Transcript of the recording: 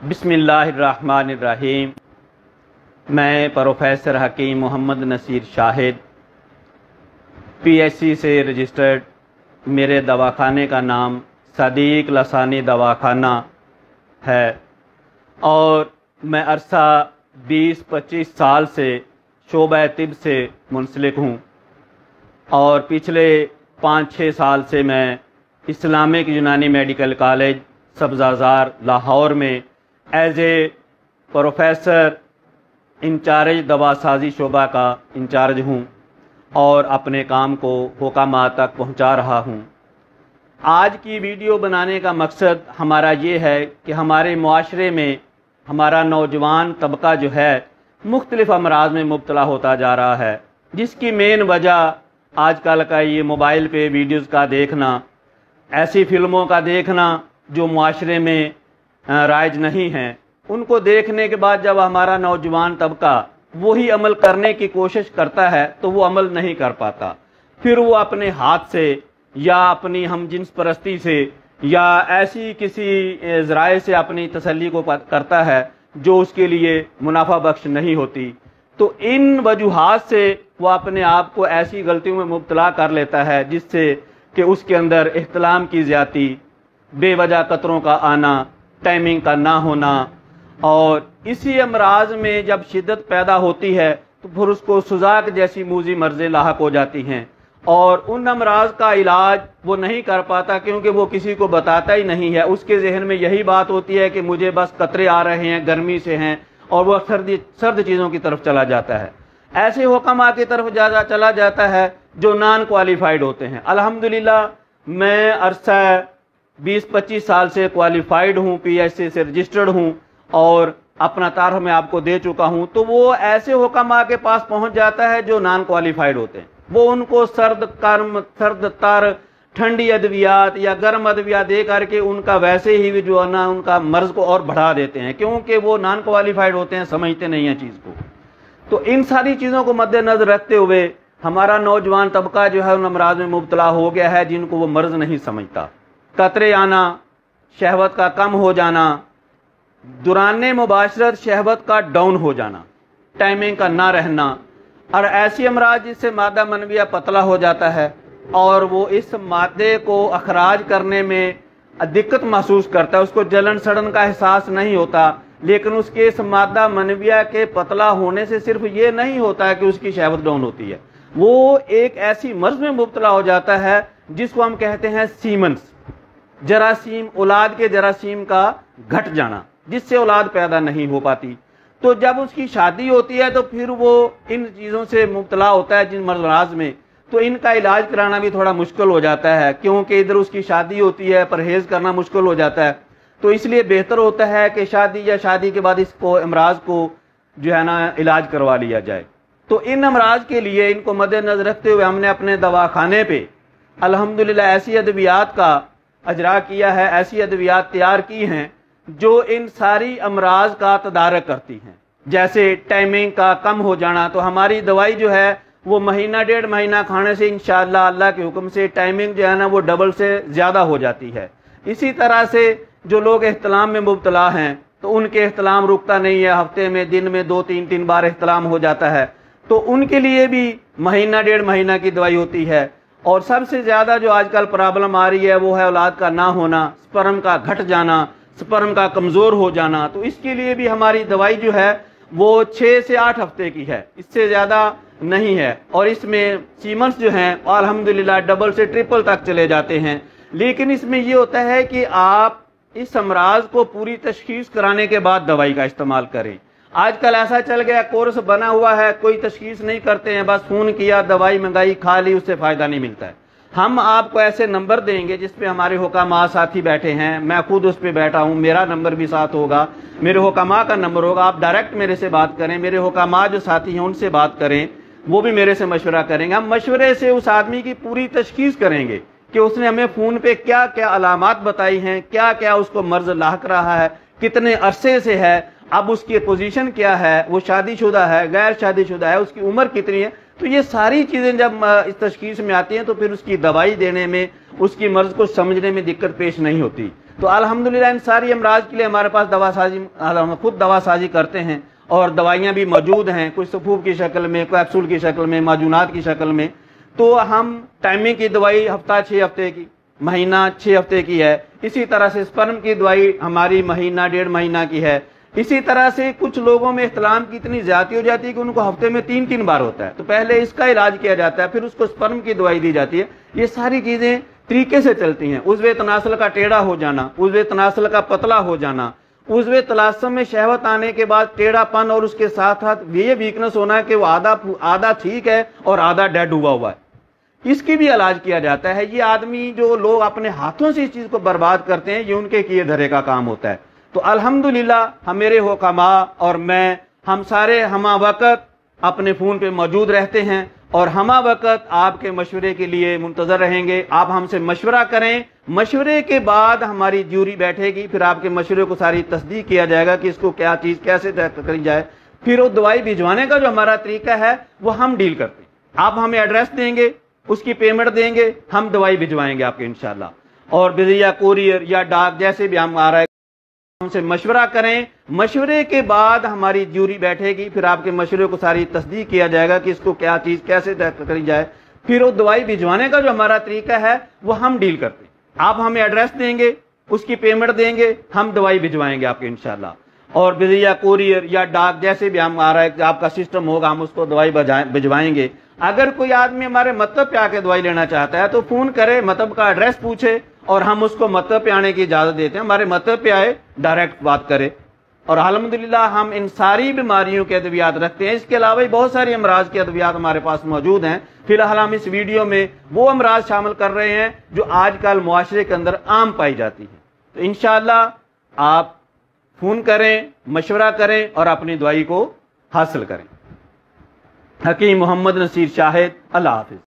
بسم اللہ الرحمن الرحیم۔ میں پروفیسر حکیم محمد نصیر شاہد، پی ایچ سی سے رجسٹرڈ۔ میرے دواخانے کا نام صدیق لسانی دواخانہ ہے اور میں عرصہ 20-25 سال سے شعبہ طب سے منسلک ہوں اور پچھلے 5-6 سال سے میں اسلامک یونانی میڈیکل کالج سبزازار لاہور میں ایز اے پروفیسر انچارج دوا سازی شعبہ کا انچارج ہوں اور اپنے کام کو حکامات تک پہنچا رہا ہوں۔ آج کی ویڈیو بنانے کا مقصد ہمارا یہ ہے کہ ہمارے معاشرے میں ہمارا نوجوان طبقہ جو ہے مختلف امراض میں مبتلا ہوتا جا رہا ہے، جس کی مین وجہ آج کل کا یہ موبائل پہ ویڈیوز کا دیکھنا، ایسی فلموں کا دیکھنا جو معاشرے میں رائج نہیں ہیں، ان کو دیکھنے کے بعد جب ہمارا نوجوان طبقہ وہی عمل کرنے کی کوشش کرتا ہے تو وہ عمل نہیں کر پاتا، پھر وہ اپنے ہاتھ سے یا اپنی ہم جنس پرستی سے یا ایسی کسی ذرائع سے اپنی تسلی کو کرتا ہے جو اس کے لیے منافع بخش نہیں ہوتی، تو ان وجوہات سے وہ اپنے آپ کو ایسی غلطیوں میں مبتلا کر لیتا ہے جس سے کہ اس کے اندر احتلام کی زیادتی، بے وجہ قطروں کا آنا، ٹائمنگ کا نہ ہونا، اور اسی امراض میں جب شدت پیدا ہوتی ہے تو پھر اس کو سوزاک جیسی موذی مرضیں لاحق ہو جاتی ہیں اور ان امراض کا علاج وہ نہیں کر پاتا کیونکہ وہ کسی کو بتاتا ہی نہیں ہے۔ اس کے ذہن میں یہی بات ہوتی ہے کہ مجھے بس قطرے آ رہے ہیں، گرمی سے ہیں، اور وہ سرد چیزوں کی طرف چلا جاتا ہے، ایسے حکماء کی طرف چلا جاتا ہے جو نان کوالیفائڈ ہوتے ہیں۔ الحمدللہ میں عرصہ 20-25 سال سے کوالیفائڈ ہوں، پی ایچ سی سے رجسٹرڈ ہوں اور اپنا تعارف میں آپ کو دے چکا ہوں، تو وہ ایسے حکماء کے پاس پہنچ جاتا ہے جو نان کوالیفائڈ ہوتے ہیں۔ وہ ان کو سرد تر ٹھنڈی ادویات یا گرم ادویات دے کر کے ان کا ویسے ہی جو ہے نا ان کا مرض کو اور بڑھا دیتے ہیں، کیونکہ وہ نان کوالیفائڈ ہوتے ہیں، سمجھتے نہیں ہیں چیز کو۔ تو ان ساری چیزوں کو مد نظر رکھتے ہوئے ہمارا نوجوان طبقہ جو ہے ان امراض میں مبتلا ہو گیا ہے جن کو وہ مرض نہیں سمجھتا۔ قطرے آنا، شہوت کا کم ہو جانا، دوران مباشرت شہوت کا ڈاؤن ہو جانا، ٹائمنگ کا نہ رہنا، اور ایسی امراض جس سے مادہ منویہ پتلا ہو جاتا ہے اور وہ اس مادے کو اخراج کرنے میں دقت محسوس کرتا ہے، اس کو جلن سڑن کا احساس نہیں ہوتا، لیکن اس کے اس مادہ منویہ کے پتلا ہونے سے صرف یہ نہیں ہوتا ہے کہ اس کی شہوت ڈاؤن ہوتی ہے، وہ ایک ایسی مرض میں مبتلا ہو جاتا ہے جس کو ہم کہتے ہیں سیمنس، جراثیم، اولاد کے جراثیم کا گھٹ جانا، جس سے اولاد پیدا نہیں ہو پاتی۔ تو جب اس کی شادی ہوتی ہے تو پھر وہ ان چیزوں سے مبتلا ہوتا ہے، جن امراض میں، تو ان کا علاج کرانا بھی تھوڑا مشکل ہو جاتا ہے کیونکہ ادھر اس کی شادی ہوتی ہے، پرہیز کرنا مشکل ہو جاتا ہے۔ تو اس لیے بہتر ہوتا ہے کہ شادی یا شادی کے بعد اس کو امراض کو جو ہے نا علاج کروا لیا جائے۔ تو ان امراض کے لیے ان کو مد نظر رکھتے ہوئے ہم نے اپنے دواخانے پہ الحمدللہ ایسی ادویات کا اجرا کیا ہے، ایسی ادویات تیار کی ہیں جو ان ساری امراض کا تدارک کرتی ہیں۔ جیسے ٹائمنگ کا کم ہو جانا، تو ہماری دوائی جو ہے وہ مہینہ 1.5 مہینہ کھانے سے انشاءاللہ اللہ کے حکم سے ٹائمنگ جو ہے نا وہ ڈبل سے زیادہ ہو جاتی ہے۔ اسی طرح سے جو لوگ احتلام میں مبتلا ہیں تو ان کے احتلام رکتا نہیں ہے، ہفتے میں دن میں 2-3 بار احتلام ہو جاتا ہے، تو ان کے لیے بھی مہینہ 1.5 مہینہ کی دوائی ہوتی ہے۔ اور سب سے زیادہ جو آج کل پرابلم آ رہی ہے وہ ہے اولاد کا نہ ہونا، سپرم کا گھٹ جانا، سپرم کا کمزور ہو جانا، تو اس کے لیے بھی ہماری دوائی جو ہے وہ 6 سے 8 ہفتے کی ہے، اس سے زیادہ نہیں ہے، اور اس میں سیمنس جو ہیں الحمدللہ ڈبل سے ٹرپل تک چلے جاتے ہیں۔ لیکن اس میں یہ ہوتا ہے کہ آپ اس امراض کو پوری تشخیص کرانے کے بعد دوائی کا استعمال کریں۔ آج کل ایسا چل گیا، کورس بنا ہوا ہے، کوئی تشخیص نہیں کرتے ہیں، بس فون کیا، دوائی منگائی، کھا لی، اس سے فائدہ نہیں ملتا ہے۔ ہم آپ کو ایسے نمبر دیں گے جس پہ ہمارے حکماء ساتھی بیٹھے ہیں، میں خود اس پہ بیٹھا ہوں، میرا نمبر بھی ساتھ ہوگا، میرے حکماء کا نمبر ہوگا، آپ ڈائریکٹ میرے سے بات کریں، میرے حکماء جو ساتھی ہیں ان سے بات کریں، وہ بھی میرے سے مشورہ کریں گے۔ ہم مشورے سے اس آدمی کی پوری تشخیص کریں گے کہ اس نے ہمیں فون پہ کیا کیا علامات بتائی ہیں، کیا کیا اس کو مرض لاحق رہا ہے، کتنے عرصے سے ہے، اب اس کی پوزیشن کیا ہے، وہ شادی شدہ ہے، غیر شادی شدہ ہے، اس کی عمر کتنی ہے۔ تو یہ ساری چیزیں جب اس تشخیص میں آتی ہیں تو پھر اس کی دوائی دینے میں، اس کی مرض کو سمجھنے میں دقت پیش نہیں ہوتی۔ تو الحمدللہ ان ساری امراض کے لیے ہمارے پاس دوا سازی، ہم خود دوا سازی کرتے ہیں اور دوائیاں بھی موجود ہیں، کوئی صفوف کی شکل میں، کیپسول کی شکل میں، معجونات کی شکل میں۔ تو ہم ٹائمنگ کی دوائی ہفتہ 6 ہفتے کی، مہینہ 6 ہفتے کی ہے۔ اسی طرح سے سپرم کی دوائی ہماری مہینہ 1.5 مہینہ کی ہے۔ اسی طرح سے کچھ لوگوں میں احتلام کی اتنی زیادتی ہو جاتی ہے کہ ان کو ہفتے میں 3 بار ہوتا ہے، تو پہلے اس کا علاج کیا جاتا ہے، پھر اس کو سپرم کی دوائی دی جاتی ہے۔ یہ ساری چیزیں طریقے سے چلتی ہیں۔ عضو تناسل کا ٹیڑھا ہو جانا، عضو تناسل کا پتلا ہو جانا، عضو تلاسم میں شہوت آنے کے بعد ٹیڑھا پن اور اس کے ساتھ ساتھ یہ ویکنس ہونا ہے کہ وہ آدھا ٹھیک ہے اور آدھا ڈیڈ ہوا ہے، اس کی بھی علاج کیا جاتا ہے۔ یہ آدمی جو لوگ اپنے ہاتھوں سے اس چیز کو برباد کرتے ہیں، یہ ان کے کیے دھرے کا کام ہوتا ہے۔ تو الحمدللہ میرے حکماء اور میں، ہم سارے ہمہ وقت اپنے فون پہ موجود رہتے ہیں اور ہمہ وقت آپ کے مشورے کے لیے منتظر رہیں گے۔ آپ ہم سے مشورہ کریں، مشورے کے بعد ہماری جیوری بیٹھے گی، پھر آپ کے مشورے کو ساری تصدیق کیا جائے گا کہ اس کو کیا چیز کیسے کری جائے، پھر وہ دوائی بھجوانے کا جو ہمارا طریقہ ہے وہ ہم ڈیل کرتے ہیں۔ آپ ہمیں ایڈریس دیں گے، اس کی پیمنٹ دیں گے، ہم دوائی بھجوائیں گے آپ کے انشاءاللہ، اور یا کوریئر یا ڈاک جیسے بھی ہم آ رہا ہے۔ ہم سے مشورہ کریں، مشورے کے بعد ہماری جیوری بیٹھے گی، پھر آپ کے مشورے کو ساری تصدیق کیا جائے گا کہ اس کو کیا چیز کیسے کری جائے، پھر وہ دوائی بھجوانے کا جو ہمارا طریقہ ہے وہ ہم ڈیل کرتے ہیں۔ آپ ہمیں ایڈریس دیں گے، اس کی پیمنٹ دیں گے، ہم دوائی بھجوائیں گے آپ کے انشاءاللہ، اور یا کوریئر یا ڈاک جیسے بھی ہم آ رہا ہے آپ کا سسٹم ہوگا، ہم اس کو دوائی بھجوائیں گے۔ اگر کوئی آدمی ہمارے مطلب پہ آ کے دوائی لینا چاہتا ہے تو فون کرے، مطلب کا ایڈریس پوچھے اور ہم اس کو مطلب پہ آنے کی اجازت دیتے ہیں، ہمارے مطلب پہ آئے، ڈائریکٹ بات کرے۔ اور الحمدللہ ہم ان ساری بیماریوں کے ادویات رکھتے ہیں۔ اس کے علاوہ بہت ساری امراض کے ادویات ہمارے پاس موجود ہیں۔ فی الحال ہم اس ویڈیو میں وہ امراض شامل کر رہے ہیں جو آج کل معاشرے کے اندر عام پائی جاتی ہیں۔ تو انشاءاللہ آپ فون کریں، مشورہ کریں اور اپنی دوائی کو حاصل کریں۔ حکیم محمد نصیر شاہد، اللہ حافظ۔